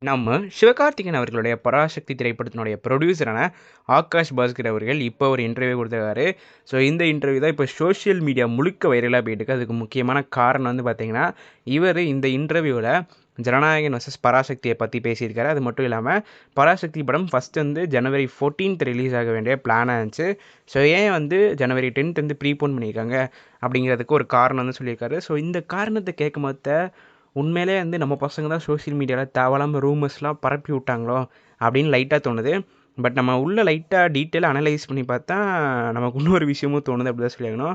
நம்ம சிவகார்த்திகேயன் அவர்களுடைய பராசக்தி திரைப்படத்தினுடைய ப்ரொடியூசரான ஆகாஷ் பாஸ்கர் அவர்கள் இப்போ ஒரு இன்டர்வியூ கொடுத்துருக்காரு. ஸோ இந்த இன்டர்வியூ தான் இப்போ சோஷியல் மீடியா முழுக்க வைரலாக போயிட்டுருக்கு. அதுக்கு முக்கியமான காரணம் வந்து பார்த்திங்கன்னா, இவர் இந்த இன்டர்வியூவில் ஜனநாயகன் வர்சஸ் பராசக்தியை பற்றி பேசியிருக்காரு. அது மட்டும் இல்லாமல் பராசக்தி படம் ஃபஸ்ட்டு வந்து ஜனவரி 14th ரிலீஸ் ஆக வேண்டிய பிளானாக இருந்துச்சு. ஸோ ஏன் வந்து ஜனவரி 10th வந்து ப்ரீபோன் பண்ணியிருக்காங்க அப்படிங்கிறதுக்கு ஒரு காரணம் வந்து சொல்லியிருக்காரு. ஸோ இந்த காரணத்தை கேட்கும் போது உண்மையிலே வந்து நம்ம பசங்க தான் சோஷியல் மீடியாவில் தேவையில்லாமல் ரூமர்ஸ்லாம் பரப்பி விட்டாங்களோ அப்படின்னு லைட்டாக தோணுது. பட் நம்ம உள்ள லைட்டாக டீட்டெயிலாக அனலைஸ் பண்ணி பார்த்தா நமக்கு இன்னொரு விஷயமும் தோணுது, அப்படி தான் சொல்லியாகணும்.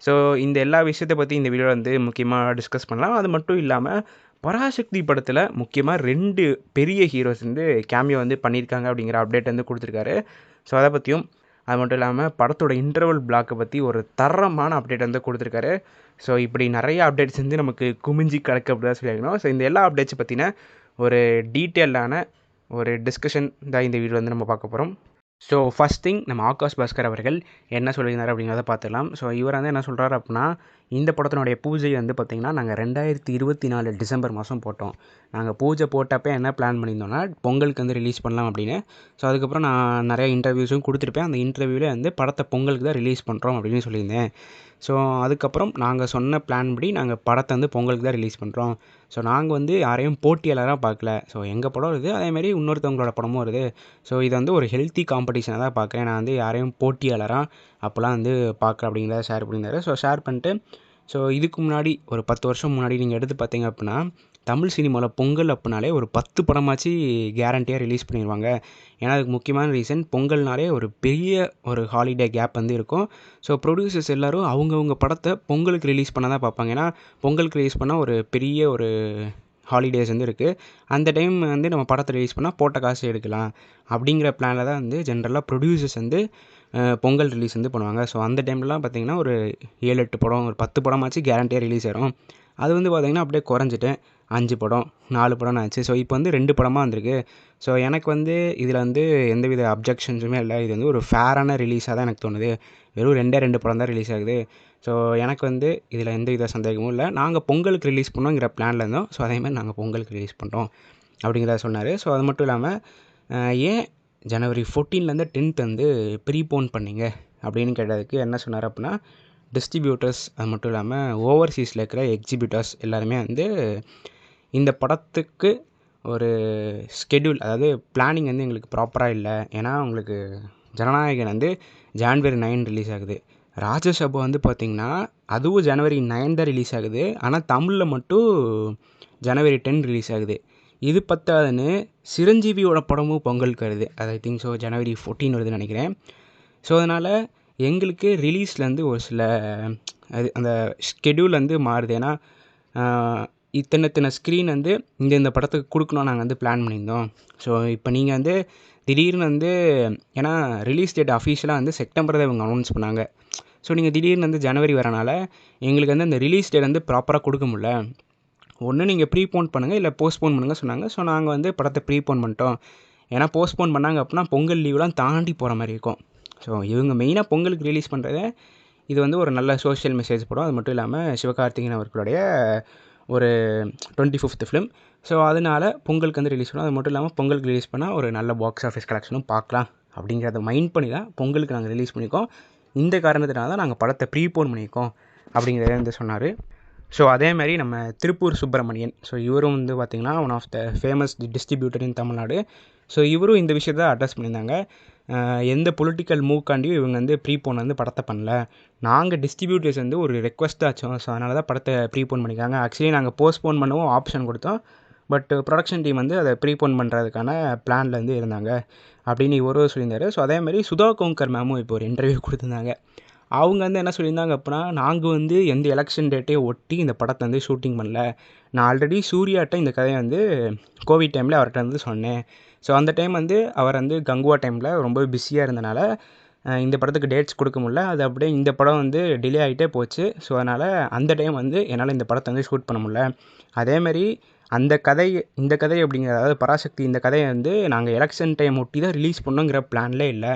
ஸோ இந்த எல்லா விஷயத்தை பற்றி இந்த வீடியோவில் வந்து முக்கியமாக டிஸ்கஸ் பண்ணலாம். அது மட்டும் இல்லாமல் பராசக்தி படத்தில் முக்கியமாக 2 பெரிய ஹீரோஸ் வந்து கேமியோ வந்து பண்ணியிருக்காங்க அப்படிங்கிற அப்டேட் வந்து கொடுத்துருக்காரு. ஸோ அதை பற்றியும், அது மட்டும் இல்லாமல் படத்தோட இன்டர்வல் பிளாக்கை பற்றி ஒரு தரமான அப்டேட் வந்து கொடுத்துருக்காரு. ஸோ இப்படி நிறைய அப்டேட்ஸ் வந்து நமக்கு குமிஞ்சி கிடக்கு அப்படி தான் சொல்லியிருக்கணும். ஸோ இந்த எல்லா அப்டேட்ஸை பற்றின ஒரு டீட்டெயிலான ஒரு டிஸ்கஷன் தான் இந்த வீடியோ வந்து நம்ம பார்க்க போகிறோம். ஸோ ஃபஸ்ட் திங், நம்ம ஆகாஷ் பாஸ்கர் அவர்கள் என்ன சொல்லியிருந்தார் அப்படிங்கிறத பார்த்துக்கலாம். ஸோ இவர் வந்து என்ன சொல்கிறார் அப்படின்னா, இந்த படத்தினுடைய பூஜை வந்து பார்த்திங்கன்னா நாங்கள் 2024 டிசம்பர் மாதம் போட்டோம். நாங்கள் பூஜை போட்டப்போ என்ன பிளான் பண்ணியிருந்தோம்னா, பொங்கலுக்கு வந்து ரிலீஸ் பண்ணலாம் அப்படின்னு. ஸோ அதுக்கப்புறம் நான் நிறைய இன்டர்வியூஸும் கொடுத்துருப்பேன். அந்த இன்டர்வியூவில் வந்து படத்தை பொங்கலுக்கு தான் ரிலீஸ் பண்ணுறோம் அப்படின்னு சொல்லியிருந்தேன். ஸோ அதுக்கப்புறம் நாங்கள் சொன்ன பிளான் படி நாங்கள் படத்தை வந்து பொங்கலுக்கு தான் ரிலீஸ் பண்ணுறோம். ஸோ நாங்கள் வந்து யாரையும் போட்டியாளராக பார்க்கல. ஸோ எங்கள் படம் வருது, அதேமாதிரி இன்னொருத்தவங்களோட படமும் வருது. ஸோ இதை வந்து ஒரு ஹெல்த்தி காம்படிஷனாக தான் பார்க்குறேன். நான் வந்து யாரையும் போட்டியாளராக அப்போலாம் வந்து பார்க்கல அப்படிங்கிறத ஷேர் பண்ணியிருந்தாரு. ஸோ ஷேர் பண்ணிட்டு, ஸோ இதுக்கு முன்னாடி ஒரு 10 வருஷம் முன்னாடி நீங்கள் எடுத்து பார்த்தீங்க அப்படின்னா, தமிழ் சினிமாவில் பொங்கல் அப்படின்னாலே ஒரு 10 படமாச்சு கேரண்டியாக ரிலீஸ் பண்ணிடுவாங்க. ஏன்னா அதுக்கு முக்கியமான ரீசன், பொங்கல்னாலே ஒரு பெரிய ஒரு ஹாலிடே கேப் வந்து இருக்கும். ஸோ ப்ரொடியூசர்ஸ் எல்லோரும் அவங்கவுங்க படத்தை பொங்கலுக்கு ரிலீஸ் பண்ண தான் பார்ப்பாங்க. ஏன்னா பொங்கலுக்கு ரிலீஸ் பண்ணால் ஒரு பெரிய ஒரு ஹாலிடேஸ் வந்து இருக்குது. அந்த டைம் வந்து நம்ம படத்தை ரிலீஸ் பண்ணால் போட்ட காசு எடுக்கலாம் அப்படிங்கிற பிளானில் தான் வந்து ஜென்ரலாக ப்ரொடியூசர்ஸ் வந்து பொங்கல் ரிலீஸ் வந்து பண்ணுவாங்க. ஸோ அந்த டைம்லலாம் பார்த்திங்கன்னா ஒரு 7-8 படம், ஒரு 10 படமாச்சு கேரண்டியாக ரிலீஸ் ஆகிடும். அது வந்து பார்த்திங்கன்னா அப்படியே குறைஞ்சிட்டு 5 படம் 4 படம்னு ஆச்சு. ஸோ இப்போ வந்து 2 படமாக வந்திருக்கு. ஸோ எனக்கு வந்து இதில் வந்து எந்தவித அப்ஜெக்ஷன்ஸுமே இல்லை. இது வந்து ஒரு ஃபேரான ரிலீஸாக தான் எனக்கு தோணுது. வெறும் 2 படம் தான் ரிலீஸ் ஆகுது. ஸோ எனக்கு வந்து இதில் எந்தவித சந்தேகமும் இல்லை. நாங்கள் பொங்கலுக்கு ரிலீஸ் பண்ணோங்கிற பிளானில் இருந்தோம். ஸோ அதேமாதிரி நாங்கள் பொங்கலுக்கு ரிலீஸ் பண்ணுறோம் அப்படிங்கிறத சொன்னார். ஸோ அது மட்டும் இல்லாமல் ஏன் ஜனவரி 14லேருந்து 10th வந்து ப்ரீபோன் பண்ணிங்க அப்படின்னு கேட்டதுக்கு என்ன சொன்னார் அப்படின்னா, டிஸ்ட்ரிபியூட்டர்ஸ், அது மட்டும் இல்லாமல் ஓவர்சீஸில் இருக்கிற எக்ஸிபியூட்டர்ஸ் எல்லாருமே வந்து இந்த படத்துக்கு ஒரு ஸ்கெடியூல், அதாவது பிளானிங் வந்து எங்களுக்கு ப்ராப்பராக இல்லை. ஏன்னா உங்களுக்கு ஜனநாயகன் வந்து ஜான்வரி 9 ரிலீஸ் ஆகுது. ராஜசபா வந்து பார்த்திங்கன்னா அதுவும் ஜனவரி 9 தான் ரிலீஸ் ஆகுது. ஆனால் தமிழில் மட்டும் ஜனவரி 10 ரிலீஸ் ஆகுது. இது பத்தாதுன்னு சிரஞ்சீவியோட படமும் பொங்கலுக்கு வருது. அது ஐ திங்க் ஸோ ஜனவரி 14 வருதுன்னு நினைக்கிறேன். ஸோ அதனால் எங்களுக்கு ரிலீஸ்லேருந்து ஒரு சில அந்த ஸ்கெடியூல் வந்து மாறுது. ஏன்னா இத்தனை ஸ்க்ரீன் வந்து இந்த படத்துக்கு கொடுக்கணும் நாங்கள் வந்து பிளான் பண்ணியிருந்தோம். ஸோ இப்போ நீங்கள் வந்து திடீர்னு வந்து, ஏன்னா ரிலீஸ் டேட் அஃபீஷியலாக வந்து செப்டம்பர் தான் இவங்க அனௌன்ஸ் பண்ணாங்க. ஸோ நீங்கள் திடீர்னு வந்து ஜனவரி வரனால எங்களுக்கு வந்து அந்த ரிலீஸ் டேட் வந்து ப்ராப்பராக கொடுக்க முடியல. ஒன்று நீங்கள் ப்ரீபோன் பண்ணுங்கள், இல்லை போஸ்ட்போன் பண்ணுங்கள் சொன்னாங்க. ஸோ நாங்கள் வந்து படத்தை ப்ரீபோன் பண்ணிட்டோம். ஏன்னா போஸ்ட்போன் பண்ணாங்க அப்படின்னா பொங்கல் லீவ்லாம் தாண்டி போகிற மாதிரி இருக்கும். ஸோ இவங்க மெயினாக பொங்கலுக்கு ரிலீஸ் பண்ணுறது இது வந்து ஒரு நல்ல சோஷியல் மெசேஜ் படம். அது மட்டும் இல்லாமல் சிவகார்த்திகேயன் அவர்களுடைய ஒரு 25th ஃபிலிம். ஸோ அதனால் பொங்கலுக்கு வந்து ரிலீஸ் பண்ணோம். அது மட்டும் இல்லாமல் பொங்கலுக்கு ரிலீஸ் பண்ணால் ஒரு நல்ல பாக்ஸ் ஆஃபீஸ் கலெக்ஷனும் பார்க்கலாம் அப்படிங்கிறத மைண்ட் பண்ணி தான் பொங்கலுக்கு நாங்கள் ரிலீஸ் பண்ணியிருக்கோம். இந்த காரணத்தினால தான் நாங்கள் படத்தை ப்ரீபோன் பண்ணியிருக்கோம் அப்படிங்கிறத வந்து சொன்னார். ஸோ அதேமாதிரி நம்ம திருப்பூர் சுப்பிரமணியன், ஸோ இவரும் வந்து பார்த்திங்கன்னா one of the famous distributor in Tamil Nadu. So இவரும் இந்த விஷயத்தை அட்ரஸ் பண்ணியிருந்தாங்க. எந்த பொலிட்டிக்கல் மூவ்க்காண்டியும் இவங்க வந்து ப்ரீபோன் வந்து படத்தை பண்ணல. நாங்கள் டிஸ்ட்ரிபியூட்டர்ஸ் வந்து ஒரு ரெக்வஸ்ட் ஆச்சோம். ஸோ அதனால தான் படத்தை ப்ரீபோன் பண்ணிக்காங்க. ஆக்சுவலி நாங்கள் போஸ்ட்போன் பண்ணவும் ஆப்ஷன் கொடுத்தோம். பட் ப்ரொடக்ஷன் டீம் வந்து அதை ப்ரீபோன் பண்ணுறதுக்கான பிளானில் வந்து இருந்தாங்க அப்படின்னு இவரும் சொல்லியிருந்தார். ஸோ அதேமாதிரி சுதா கோங்கர் மேமும் இப்போ ஒரு இன்டர்வியூ கொடுத்துருந்தாங்க. அவங்க வந்து என்ன சொல்லியிருந்தாங்க அப்படின்னா, நாங்கள் வந்து எந்த எலெக்ஷன் டேட்டையும் ஒட்டி இந்த படத்தை வந்து ஷூட்டிங் பண்ணல. நான் ஆல்ரெடி சூர்யாட்ட இந்த கதையை வந்து கோவிட் டைமில் அவர்கிட்ட வந்து சொன்னேன். ஸோ அந்த டைம் வந்து அவர் வந்து கங்குவா டைமில் ரொம்ப பிஸியாக இருந்தனால இந்த படத்துக்கு டேட்ஸ் கொடுக்க முடியல. அது அப்படியே இந்த படம் வந்து டிலே ஆகிட்டே போச்சு. ஸோ அதனால் அந்த டைம் வந்து என்னால் இந்த படத்தை வந்து ஷூட் பண்ண முடியல. அதேமாதிரி இந்த கதை அப்படிங்கிற, அதாவது பராசக்தி இந்த கதையை வந்து நாங்கள் எலெக்ஷன் டைம் ஒட்டி தான் ரிலீஸ் பண்ணோங்கிற பிளான்லே இல்லை.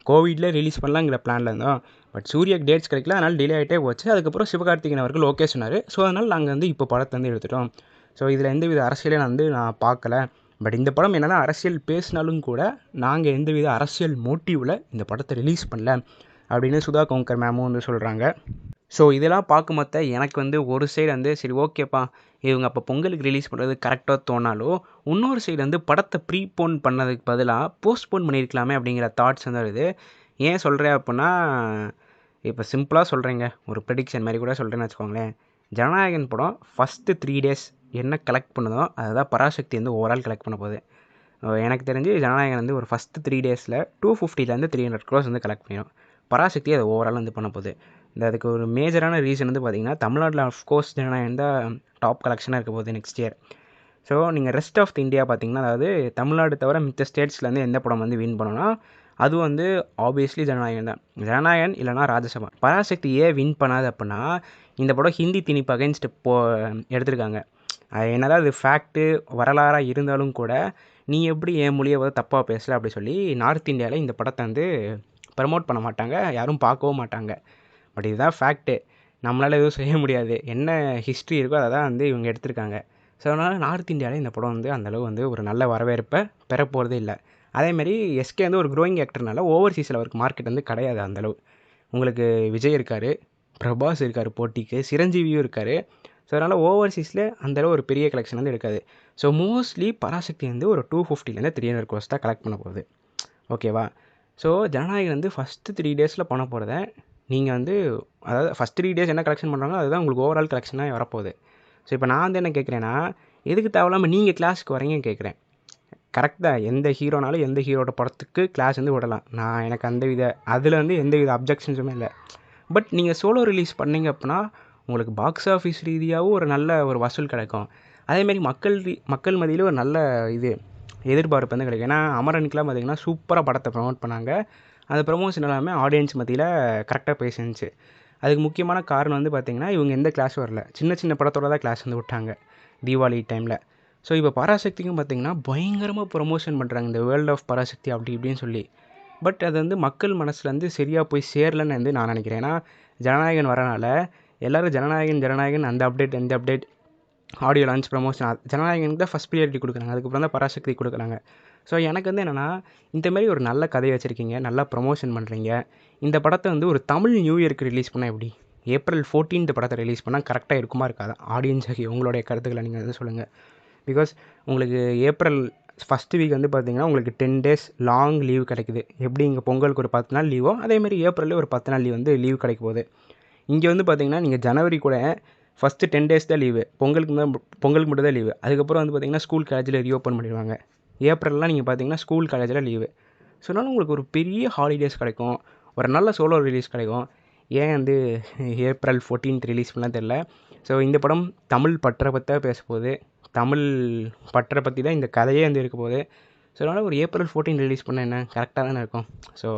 கோவிட்ல ரிலீஸ் பண்ணலாங்கிற பிளானில் இருந்தோம். பட் சூர்யாக்கு டேட்ஸ் கிடைக்கல, அதனால் டிலே ஆகிட்டே போச்சு. அதுக்கப்புறம் சிவகார்த்திகேயன் அவர்கள் ஓகே சொன்னார். ஸோ அதனால் நாங்கள் வந்து இப்போ படத்தை வந்து எடுத்துட்டோம். ஸோ இதில் எந்தவித அரசியலையும் நான் பார்க்கல பட் இந்த படம் என்ன தான் அரசியல் பேசினாலும் கூட நாங்கள் எந்தவித அரசியல் மோட்டிவில் இந்த படத்தை ரிலீஸ் பண்ணல அப்படின்னு சுதா கோங்கர் மேமும் வந்து சொல்கிறாங்க. ஸோ இதெல்லாம் பார்க்கும்போது எனக்கு வந்து ஒரு சைடு வந்து சரி ஓகேப்பா இவங்க அப்போ பொங்கலுக்கு ரிலீஸ் பண்ணுறது கரெக்டாக தோணாலும், இன்னொரு சைடு வந்து படத்தை ப்ரீபோன் பண்ணதுக்கு பதிலாக போஸ்ட்போன் பண்ணியிருக்கலாமே அப்படிங்கிற தாட்ஸ் வந்து வருது. ஏன் சொல்கிறேன் அப்படின்னா, இப்போ சிம்பிளாக சொல்கிறேங்க, ஒரு ப்ரெடிக்ஷன் மாதிரி கூட சொல்கிறேன்னு வச்சுக்கோங்களேன். ஜனநாயகன் படம் ஃபஸ்ட்டு 3 டேஸ் என்ன கலெக்ட் பண்ணுதோ அதுதான் பராசக்தி வந்து ஓவரால் கலெக்ட் பண்ண போகுது. எனக்கு தெரிஞ்சு ஜனநாயகன் வந்து ஒரு ஃபஸ்ட்டு 3 டேஸில் 250 300 crores வந்து கலெக்ட் பண்ணிடும். பராசக்தி அதை ஓவரால் வந்து பண்ண போகுது. அதுக்கு ஒரு மேஜரான ரீசன் வந்து பார்த்திங்கன்னா, தமிழ்நாட்டில் ஆஃப்கோர்ஸ் ஜனநாயகன் தான் டாப் கலெக்ஷனாக இருக்க போகுது நெக்ஸ்ட் இயர். ஸோ நீங்கள் ரெஸ்ட் ஆஃப் தி இந்தியா பார்த்திங்கன்னா, அதாவது தமிழ்நாடு தவிர மித்த ஸ்டேட்ஸ்லேருந்து எந்த படம் வந்து வின் பண்ணோன்னா அது வந்து ஆப்வியஸ்லி ஜனநாயகன் தான். ஜனநாயகன் இல்லைனா ராஜசபா. பராசக்தி ஏன் வின் பண்ணாது அப்படின்னா, இந்த படம் ஹிந்தி திணிப்பு அகைன்ஸ்ட் எடுத்திருக்காங்க. என்னதான் அது ஃபேக்ட்டு வரலாறாக இருந்தாலும் கூட, நீ எப்படி என் மொழியை வந்து தப்பாக பேசல அப்படி சொல்லி நார்த் இந்தியாவில் இந்த படத்தை வந்து ப்ரமோட் பண்ண மாட்டாங்க, யாரும் பார்க்கவும் மாட்டாங்க. பட் இதுதான் ஃபேக்ட்டு, நம்மளால் எதுவும் செய்ய முடியாது. என்ன ஹிஸ்ட்ரி இருக்கோ அதை தான் வந்து இவங்க எடுத்திருக்காங்க. ஸோ அதனால் நார்த் இந்தியாவில் இந்த படம் வந்து அந்தளவு வந்து ஒரு நல்ல வரவேற்பை பெறப்போகிறதே இல்லை. அதேமாதிரி எஸ்கே வந்து ஒரு க்ரோயிங் ஆக்டர்னால ஓவர்சீஸில் அவருக்கு மார்க்கெட் வந்து கிடையாது அந்தளவு. உங்களுக்கு விஜய் இருக்கார், பிரபாஸ் இருக்கார் போட்டிக்கு, சிரஞ்சீவியும் இருக்கார். ஸோ அதனால் ஓவர்சீஸில் அந்தளவு ஒரு பெரிய கலெக்ஷன் வந்து எடுக்காது. ஸோ மோஸ்ட்லி பராசக்தி வந்து ஒரு 250 300 crores தான் கலெக்ட் பண்ண போகுது. ஓகேவா? ஸோ ஜனநாயகன் வந்து ஃபஸ்ட்டு 3 டேஸில் பண்ண போகிறத நீங்கள் வந்து, அதாவது ஃபஸ்ட் 3 டேஸ் என்ன கலெக்ஷன் பண்ணுறாங்களோ அதுதான் உங்களுக்கு ஓவரால் கலெக்ஷனாக வரப்போகுது. ஸோ இப்போ நான் வந்து என்ன கேட்குறேன்னா, எதுக்கு தேவையில்லாமல் நீங்கள் கிளாஸுக்கு வரீங்கன்னு கேட்குறேன். கரெக்ட் தான், எந்த ஹீரோனாலும் எந்த ஹீரோட படத்துக்கு கிளாஸ் வந்து விடலாம். எனக்கு அதில் வந்து எந்த வித அப்ஜெக்ஷன்ஸுமே இல்லை. பட் நீங்கள் சோலோ ரிலீஸ் பண்ணிங்க அப்படின்னா உங்களுக்கு பாக்ஸ் ஆஃபீஸ் ரீதியாகவும் ஒரு நல்ல ஒரு வசூல் கிடைக்கும். அதேமாரி மக்கள் மத்தியில் ஒரு நல்ல எதிர்பார்ப்பு வந்து கிடைக்கும். ஏன்னா அமரனுக்குலாம் பார்த்திங்கன்னா சூப்பராக படத்தை ப்ரமோட் பண்ணாங்க. அந்த ப்ரமோஷன் எல்லாமே ஆடியன்ஸ் மத்தியில் கரெக்டாக போய் செஞ்சுச்சு. அதுக்கு முக்கியமான காரணம் வந்து பார்த்திங்கன்னா, இவங்க எந்த கிளாஸும் வரல, சின்ன படத்தோட தான் கிளாஸ் வந்து விட்டாங்க தீபாவளி டைமில். ஸோ இப்போ பராசக்திக்கும் பார்த்திங்கன்னா பயங்கரமாக ப்ரமோஷன் பண்ணுறாங்க, இந்த வேர்ல்ட் ஆஃப் பராசக்தி அப்படி இப்படின்னு சொல்லி. பட் அது வந்து மக்கள் மனசில் வந்து சரியாக போய் சேரலன்னு வந்து நான் நினைக்கிறேன். ஏன்னா ஜனநாயகன் வரனால எல்லோரும் ஜனநாயகன் அந்த அப்டேட் இந்த அப்டேட் ஆடியோ லான்ச் ப்ரமோஷன் ஜனநாயகனுக்கு தான் ஃபஸ்ட் ப்ரியாரிட்டி கொடுக்குறாங்க, அதுக்கப்புறம் தான் பராசக்தி கொடுக்குறாங்க. ஸோ எனக்கு வந்து என்னென்னா, இந்தமாரி ஒரு நல்ல கதையை வச்சுருக்கீங்க, நல்லா ப்ரமோஷன் பண்ணுறீங்க, இந்த படத்தை வந்து ஒரு தமிழ் நியூ இயருக்கு ரிலீஸ் பண்ணால் எப்படி? April 14 படத்தை ரிலீஸ் பண்ணால் கரெக்டாக இருக்குமா இருக்காதா? ஆடியன்ஸ் ஆகி உங்களுடைய கருத்துக்களை நீங்கள் வந்து சொல்லுங்கள். பிகாஸ் உங்களுக்கு ஏப்ரல் ஃபஸ்ட்டு வீக் வந்து பார்த்திங்கன்னா உங்களுக்கு 10 days லாங் லீவ் கிடைக்குது. எப்படி இங்கே பொங்கலுக்கு ஒரு 10 நாள் லீவோ அதேமாதிரி ஏப்ரலில் ஒரு 10 நாள் லீவ் வந்து லீவ் கிடைக்க போகுது. இங்கே வந்து பார்த்திங்கன்னா நீங்கள் ஜனவரி கூட ஃபஸ்ட்டு 10 days தான் லீவு, பொங்கலுக்கு மட்டும் தான் லீவு. அதுக்கப்புறம் வந்து பார்த்திங்கன்னா ஸ்கூல் காலேஜில் ரீஓப்பன் பண்ணிடுவாங்க. ஏப்ரல்லாம் நீங்கள் பார்த்திங்கன்னா ஸ்கூல் காலேஜில் லீவு. ஸோ அதனால் உங்களுக்கு ஒரு பெரிய ஹாலிடேஸ் கிடைக்கும், ஒரு நல்ல சோலோ ரிலீஸ் கிடைக்கும். ஏன் வந்து April 14 ரிலீஸ் பண்ணலாம் தெரில. ஸோ இந்த படம் தமிழ் பற்றை பற்றி தான் பேச போகுது, தமிழ் பற்றை பற்றி தான் இந்த கதையே வந்து இருக்க போகுது. ஸோ அதனால் ஒரு April 14 ரிலீஸ் பண்ண என்ன கரெக்டாக தானே இருக்கும். ஸோ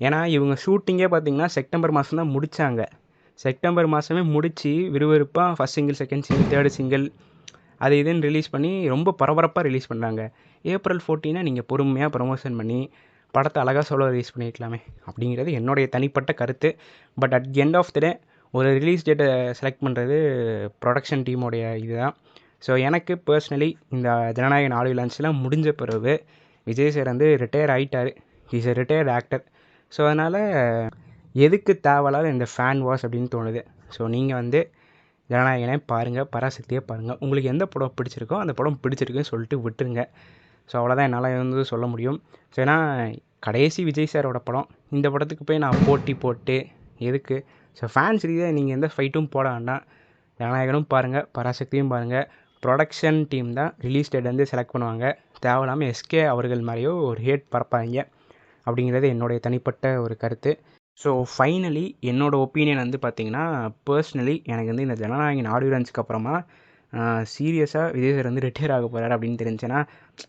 ஏன்னா இவங்க ஷூட்டிங்கே பார்த்திங்கன்னா செப்டம்பர் மாதம் தான் முடித்தாங்க. செப்டம்பர் மாதமே முடித்து விறுவிறுப்பாக first single, second single, third single அது இதுன்னு ரிலீஸ் பண்ணி ரொம்ப பரபரப்பாக ரிலீஸ் பண்ணுறாங்க. April 14 நீங்கள் பொறுமையாக ப்ரமோஷன் பண்ணி படத்தை அழகாக சோலோ ரிலீஸ் பண்ணியிருக்கலாமே அப்படிங்கிறது என்னுடைய தனிப்பட்ட கருத்து. But at the end of the day ஒரு ரிலீஸ் டேட்டை செலக்ட் பண்ணுறது ப்ரொடக்ஷன் டீமோடைய இதுதான். ஸோ எனக்கு பர்சனலி இந்த ஜனநாயகன் ஆடியோ லான்ச்லாம் முடிஞ்ச பிறகு விஜய் சார் வந்து ரிட்டையர் ஆகிட்டார், is a retired actor. So அதனால் எதுக்கு தேவையில்லாத இந்த ஃபேன் வாஷ் அப்படின்னு தோணுது. ஸோ நீங்கள் வந்து ஜனநாயகனே பாருங்கள், பராசக்தியே பாருங்கள், உங்களுக்கு எந்த படம் பிடிச்சிருக்கோ அந்த படம் பிடிச்சிருக்குன்னு சொல்லிட்டு விட்டுருங்க. ஸோ அவ்வளோதான் என்னால் வந்து சொல்ல முடியும். ஸோ ஏன்னா கடைசி விஜய் சாரோட படம், இந்த படத்துக்கு போய் நான் போட்டி போட்டு எதுக்கு? ஸோ ஃபேன்ஸ் ரீதியாக நீங்கள் எந்த ஃபைட்டும் போட வேண்டாம். ஜனநாயகனும் பாருங்கள், பராசக்தியும் பாருங்கள். ப்ரொடக்ஷன் டீம் தான் ரிலீஸ் டேட் வந்து செலக்ட் பண்ணுவாங்க. தேவையில்லாமல் எஸ்கே அவர்கள் மாதிரியோ ஒரு ஹேட் பரப்பாங்க அப்படிங்கிறது என்னுடைய தனிப்பட்ட ஒரு கருத்து. ஸோ ஃபைனலி என்னோடய ஒப்பீனியன் வந்து பார்த்திங்கன்னா, பர்ஸ்னலி எனக்கு வந்து இந்த ஜனநாயகன் ஆடியோ லான்ச்சுக்கு அப்புறமா சீரியஸாக விஜய் சார் வந்து ரிட்டையர் ஆக போகிறார் அப்படின்னு தெரிஞ்சுன்னா,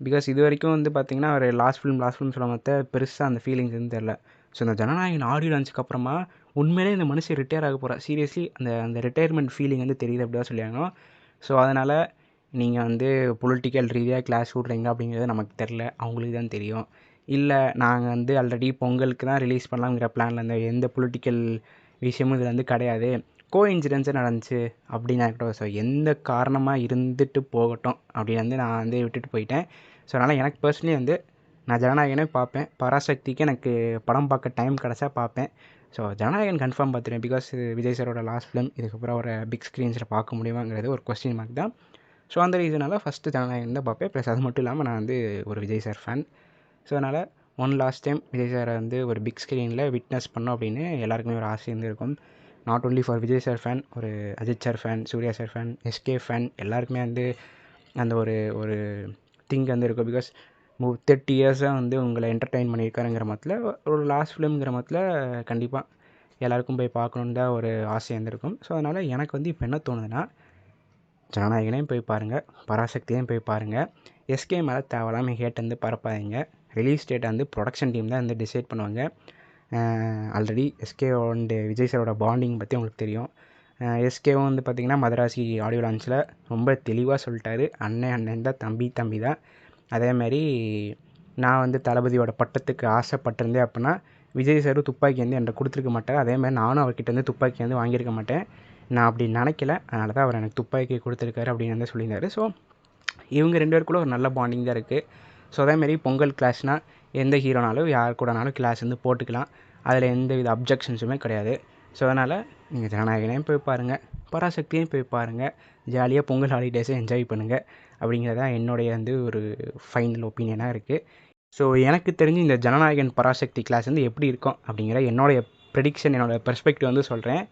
பிகாஸ் இது வரைக்கும் வந்து பார்த்திங்கன்னா ஒரு லாஸ்ட் ஃபிலிம் சொல்ல மற்ற பெருசாக அந்த ஃபீலிங்ஸ் வந்து தெரில. ஸோ இந்த ஜனநாயகன் ஆடியோ லான்ச்சுக்கு அப்புறமா உண்மையிலே இந்த மனுஷன் ரிட்டையர் ஆக போகிறார், சீரியஸ்லி அந்த ரிட்டையர்மெண்ட் ஃபீலிங் வந்து தெரியுது அப்படி தான் சொல்லியாங்க. ஸோ அதனால் நீங்கள் வந்து பொலிட்டிக்கல் ரீதியாக கிளாஸ் விட்றீங்க அப்படிங்கிறது நமக்கு தெரில, அவங்களுக்கு தான் தெரியும். இல்லை நாங்கள் வந்து ஆல்ரெடி பொங்கலுக்கு தான் ரிலீஸ் பண்ணலாங்கிற பிளானில் இருந்த எந்த பொலிட்டிக்கல் விஷயமும் இதில் வந்து கிடையாது, கோஇன்சிடென்ஸாக நடந்துச்சு அப்படின்னா இருக்கட்டும். ஸோ எந்த காரணமாக இருந்துட்டு போகட்டும் அப்படின்னு வந்து நான் வந்து விட்டுட்டு போயிட்டேன். ஸோ அதனால் எனக்கு பர்சனலி வந்து நான் ஜனநாயகனே பார்ப்பேன். பராசக்திக்கு எனக்கு படம் பார்க்க டைம் கிடச்சா பார்ப்பேன். ஸோ ஜனநாயகன் கன்ஃபார்ம் பார்த்துருவேன். பிகாஸ் விஜய் சாரோட லாஸ்ட் ஃபிலிம். இதுக்கப்புறம் அவரை பிக் ஸ்க்ரீன்ஸில் பார்க்க முடியுமாங்கிறது ஒரு கொஸ்டின் மார்க் தான். ஸோ அந்த ரீசனால் ஃபஸ்ட்டு ஜனநாயகன் தான் பார்ப்பேன். ப்ளஸ் அது மட்டும் இல்லாமல் நான் வந்து ஒரு விஜய் சார் ஃபேன். ஸோ அதனால் ஒன் லாஸ்ட் டைம் விஜய் சாரை வந்து ஒரு பிக் ஸ்க்ரீனில் விட்னஸ் பண்ணோம் அப்படின்னு எல்லாருக்குமே ஒரு ஆசை இருக்கும். Not only for Vijay sir fan, ஒரு Ajith sir fan, Suriya sir fan, SK fan, எல்லாருக்குமே வந்து அந்த ஒரு ஒரு திங்க் வந்து இருக்கும். பிகாஸ் 30 இயர்ஸாக வந்து உங்களை என்டர்டெயின் பண்ணியிருக்காருங்கிற மத்தில் ஒரு லாஸ்ட் ஃபிலிம்ங்கிற மத்தில் கண்டிப்பாக எல்லாருக்கும் போய் பார்க்கணுன்னு தான் ஒரு ஆசை இருந்திருக்கும். ஸோ அதனால் எனக்கு வந்து இப்போ என்ன தோணுதுன்னா, ஜனநாயகனையும் போய் பாருங்கள், பராசக்தியையும் போய் பாருங்கள். எஸ்கே மேலே தேவையில்லாமல் ஹேட் வந்து பரப்பாதீங்க. ரிலீஸ் டேட்டை வந்து ப்ரொடக்ஷன் டீம் தான் வந்து டிசைட் பண்ணுவாங்க. ஆல்ரெடி எஸ்கே அண்ட் விஜய் சாரோட பாண்டிங் பற்றி உங்களுக்கு தெரியும். எஸ்கேவும் வந்து பார்த்திங்கன்னா மதராசி ஆடியோ லான்ச்சில் ரொம்ப தெளிவாக சொல்லிட்டாரு, அண்ணன் தான், தம்பி தான். அதேமாதிரி நான் வந்து தளபதியோட பட்டத்துக்கு ஆசைப்பட்டிருந்தேன் அப்படின்னா விஜய் சாரும் துப்பாக்கி வந்து என்கிட்ட கொடுத்துருக்க மாட்டார். அதேமாதிரி நானும் அவர்கிட்ட வந்து துப்பாக்கி வந்து வாங்கியிருக்க மாட்டேன். நான் அப்படி நினைக்கல, அதனால தான் அவர் எனக்கு துப்பாக்கி கொடுத்துருக்காரு அப்படின்னு வந்து சொல்லியிருந்தாரு. ஸோ இவங்க 2 பேருக்குள்ள ஒரு நல்ல பாண்டிங் தான் இருக்குது. ஸோ அதேமாரி பொங்கல் கிளாஸ்னால் எந்த ஹீரோனாலும் யார் கூடனாலும் கிளாஸ் வந்து போட்டுக்கலாம். அதில் எந்த வித அப்ஜெக்ஷன்ஸுமே கிடையாது. ஸோ அதனால் நீங்கள் ஜனநாயகனையும் போய் பாருங்கள், பராசக்தியையும் போய் பாருங்கள், ஜாலியாக பொங்கல் ஹாலிடேஸை என்ஜாய் பண்ணுங்கள் அப்படிங்கிறது தான் என்னுடைய வந்து ஒரு ஃபைனல் ஒப்பீனியனாக இருக்குது. ஸோ எனக்கு தெரிஞ்சு இந்த ஜனநாயகன் பராசக்தி கிளாஸ் வந்து எப்படி இருக்கும் அப்படிங்கிற என்னுடைய ப்ரெடிக்ஷன், என்னோடய பெர்ஸ்பெக்டிவ் வந்து சொல்கிறேன்.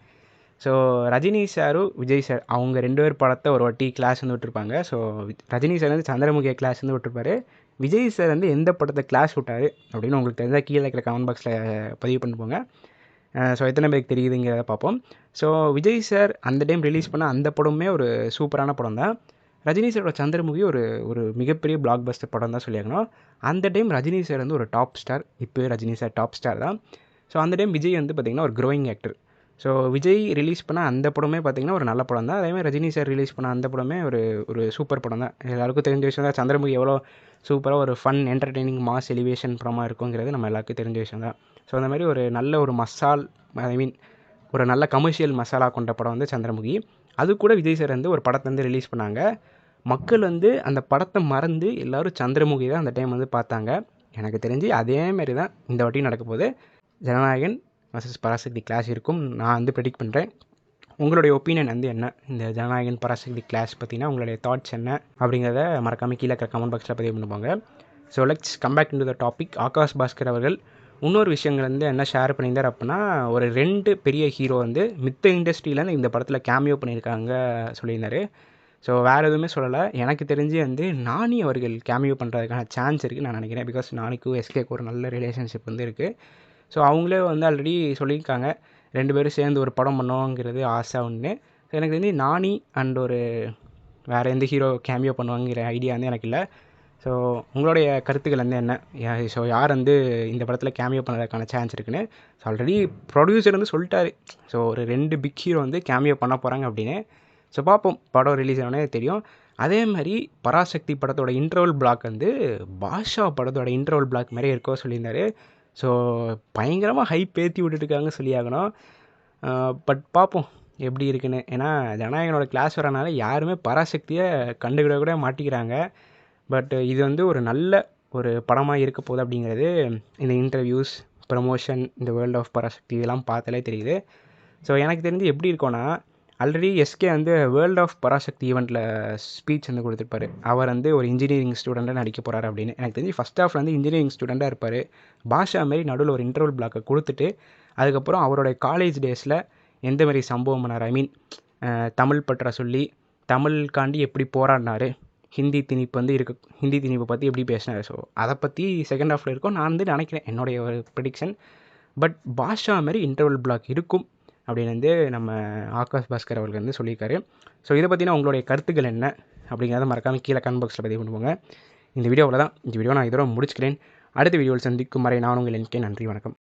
ஸோ ரஜினி சாரும் விஜய் சார் அவங்க 2 பேர் படத்தை ஒரு வாட்டி கிளாஸ் வந்து விட்டுருப்பாங்க. ஸோ ரஜினி சார் வந்து சந்திரமுகியை கிளாஸ் வந்து விட்டுருப்பாரு. விஜய் சார் வந்து எந்த படத்தை கிளாஸ் விட்டார் அப்படின்னு உங்களுக்கு தெரிஞ்சால் கீழே இருக்கிற கமெண்ட் பாக்ஸில் பதிவு பண்ணி போங்க. ஸோ எத்தனை பேருக்கு தெரியுதுங்கிறத பார்ப்போம். ஸோ விஜய் சார் அந்த டைம் ரிலீஸ் பண்ண அந்த படமே ஒரு சூப்பரான படம் தான். ரஜினி சாரோட சந்திரமுகி ஒரு மிகப்பெரிய பிளாக் பஸ்டர் படம் தான் சொல்லியாகணும். அந்த டைம் ரஜினி சார் வந்து ஒரு டாப் ஸ்டார். இப்போயே ரஜினி சார் டாப் ஸ்டார் தான். ஸோ அந்த டைம் விஜய் வந்து பார்த்திங்கன்னா ஒரு growing actor. So Vijay release பண்ண அந்த படமே பார்த்திங்கன்னா ஒரு நல்ல படம் தான். அதேமாதிரி ரஜினி சார் ரிலீஸ் பண்ண அந்த படமே ஒரு சூப்பர் படம் தான். எல்லாருக்கும் தெரிஞ்ச விஷயம் தான் சந்திரமுகி எவ்வளோ சூப்பராக ஒரு ஃபன் என்டர்டெய்னிங் மாஸ் எலிவேஷன் படமாக இருக்குங்கிறது நம்ம எல்லாருக்கும் தெரிஞ்ச விஷயம் தான். ஸோ அந்த மாதிரி ஒரு நல்ல ஒரு ஒரு நல்ல கமர்ஷியல் மசாலா கொண்ட படம் வந்து சந்திரமுகி. அது கூட விஜய் சார் வந்து ஒரு படத்தை வந்து ரிலீஸ் பண்ணாங்க. மக்கள் வந்து அந்த படத்தை மறந்து எல்லோரும் சந்திரமுகி தான் அந்த டைம் வந்து பார்த்தாங்க. எனக்கு தெரிஞ்சு அதேமாரி தான் இந்த வாட்டியும் நடக்க போகுது. ஜனநாயகன் வர்சஸ் பராசக்தி கிளாஸ் இருக்கும் நான் வந்து ப்ரெடிக்ட் பண்ணுறேன். உங்களுடைய ஒப்பீனியன் வந்து என்ன இந்த ஜனநாயகன் பராசக்தி கிளாஸ் பற்றினா உங்களுடைய தாட்ஸ் என்ன அப்படிங்கிறத மறக்காமல் கீழே இருக்கிற கமெண்ட் பாக்ஸில் பதிவு பண்ணுவாங்க. So let's come back into the topic. Akash Bhaskar அவர்கள் இன்னொரு விஷயங்கள் வந்து என்ன ஷேர் பண்ணியிருந்தார் அப்படின்னா, ஒரு 2 பெரிய ஹீரோ வந்து மித்த இண்டஸ்ட்ரியிலேருந்து இந்த படத்தில் கேமியோ பண்ணியிருக்காங்க சொல்லியிருந்தார். ஸோ வேறு எதுவுமே சொல்லலை. எனக்கு தெரிஞ்சு வந்து நானி அவர்கள் கேமியோ பண்ணுறதுக்கான சான்ஸ் இருக்குதுன்னு நான் நினைக்கிறேன். பிகாஸ் நானிக்கும் எஸ்கேக்கு ஒரு நல்ல ரிலேஷன்ஷிப் வந்து இருக்குது. ஸோ அவங்களே வந்து ஆல்ரெடி சொல்லியிருக்காங்க 2 பேரும் சேர்ந்து ஒரு படம் பண்ணோங்கிறது ஆசை ஒன்று. ஸோ எனக்கு தெரிஞ்சு நானி அண்ட் வேறு எந்த ஹீரோ கேமியோ பண்ணுவாங்கிற ஐடியா வந்து எனக்கு இல்லை. ஸோ உங்களுடைய கருத்துக்கள் வந்து என்ன? ஸோ யார் வந்து இந்த படத்தில் கேமியோ பண்ணுறதுக்கான சான்ஸ் இருக்குன்னு. ஸோ ஆல்ரெடி ப்ரொடியூசர் வந்து சொல்லிட்டாரு, ஸோ ஒரு 2 பிக் ஹீரோ வந்து கேமியோ பண்ண போகிறாங்க அப்படின்னு. ஸோ பார்ப்போம், படம் ரிலீஸ் ஆனே தெரியும். அதே மாதிரி பராசக்தி படத்தோட இன்டர்வல் பிளாக் வந்து பாஷா படத்தோட இன்டர்வல் பிளாக் மாதிரியே இருக்கோ சொல்லியிருந்தார். ஸோ பயங்கரமாக ஹைப் ஏற்றி விட்டுட்டுருக்காங்க சொல்லியாகணும். பட் பார்ப்போம் எப்படி இருக்குன்னு. ஏன்னா ஜனநாயகனோட கிளாஸ் வரனால யாருமே பராசக்தியை கண்டுக்கிட கூட மாட்டிக்கிறாங்க. பட் இது வந்து ஒரு நல்ல ஒரு படமாக இருக்க போகுது அப்படிங்கிறது இந்த இன்டர்வியூஸ், ப்ரமோஷன், இந்த வேர்ல்ட் ஆஃப் பராசக்தி இதெல்லாம் பார்த்தாலே தெரியுது. ஸோ எனக்கு தெரிஞ்சு எப்படி இருக்கோன்னா, ஆல்ரெடி எஸ்கே வந்து வேர்ல்ட் ஆஃப் பராசக்தி ஈவெண்ட்டில் ஸ்பீச் வந்து கொடுத்துருப்பாரு. அவர் வந்து ஒரு இன்ஜினியரிங் ஸ்டூடெண்ட்டாக நடிக்க போகிறாரு அப்படின்னு. எனக்கு தெரிஞ்சு ஃபஸ்ட் ஹாஃப் வந்து இன்ஜினியரிங் ஸ்டூடெண்ட்டாக இருப்பார். பாஷா மாரி நடுவில் ஒரு இன்டர்வல் பிளாக்கை கொடுத்துட்டு அதுக்கப்புறம் அவருடைய காலேஜ் டேஸில் எந்த மாதிரி சம்பவம் பண்ணார், தமிழ் பற்ற சொல்லி தமிழுக்காண்டி எப்படி போராடினார், ஹிந்தி திணிப்பை பற்றி எப்படி பேசினார். ஸோ அதை பற்றி செகண்ட் ஹாஃபில் இருக்கும் நான் வந்து நினைக்கிறேன், என்னுடைய ஒரு ப்ரெடிக்ஷன். பட் பாஷா மாதிரி இன்டர்வல் பிளாக் இருக்கும் அப்படின்னு வந்து நம்ம ஆகாஷ் பாஸ்கர் அவர்கள் வந்து சொல்லியிருக்காரு. ஸோ இதை பற்றினா உங்களுடைய கருத்துக்கள் என்ன அப்படிங்கிறத மறக்காமல் கீழே கமெண்ட் பாக்ஸில் பதிவு பண்ணுவாங்க. இந்த வீடியோவில் தான் இந்த வீடியோ நான் இதோட முடிச்சுக்கிறேன். அடுத்த வீடியோவில் சந்திக்கும் வரை நான் உங்கள் NK. நன்றி, வணக்கம்.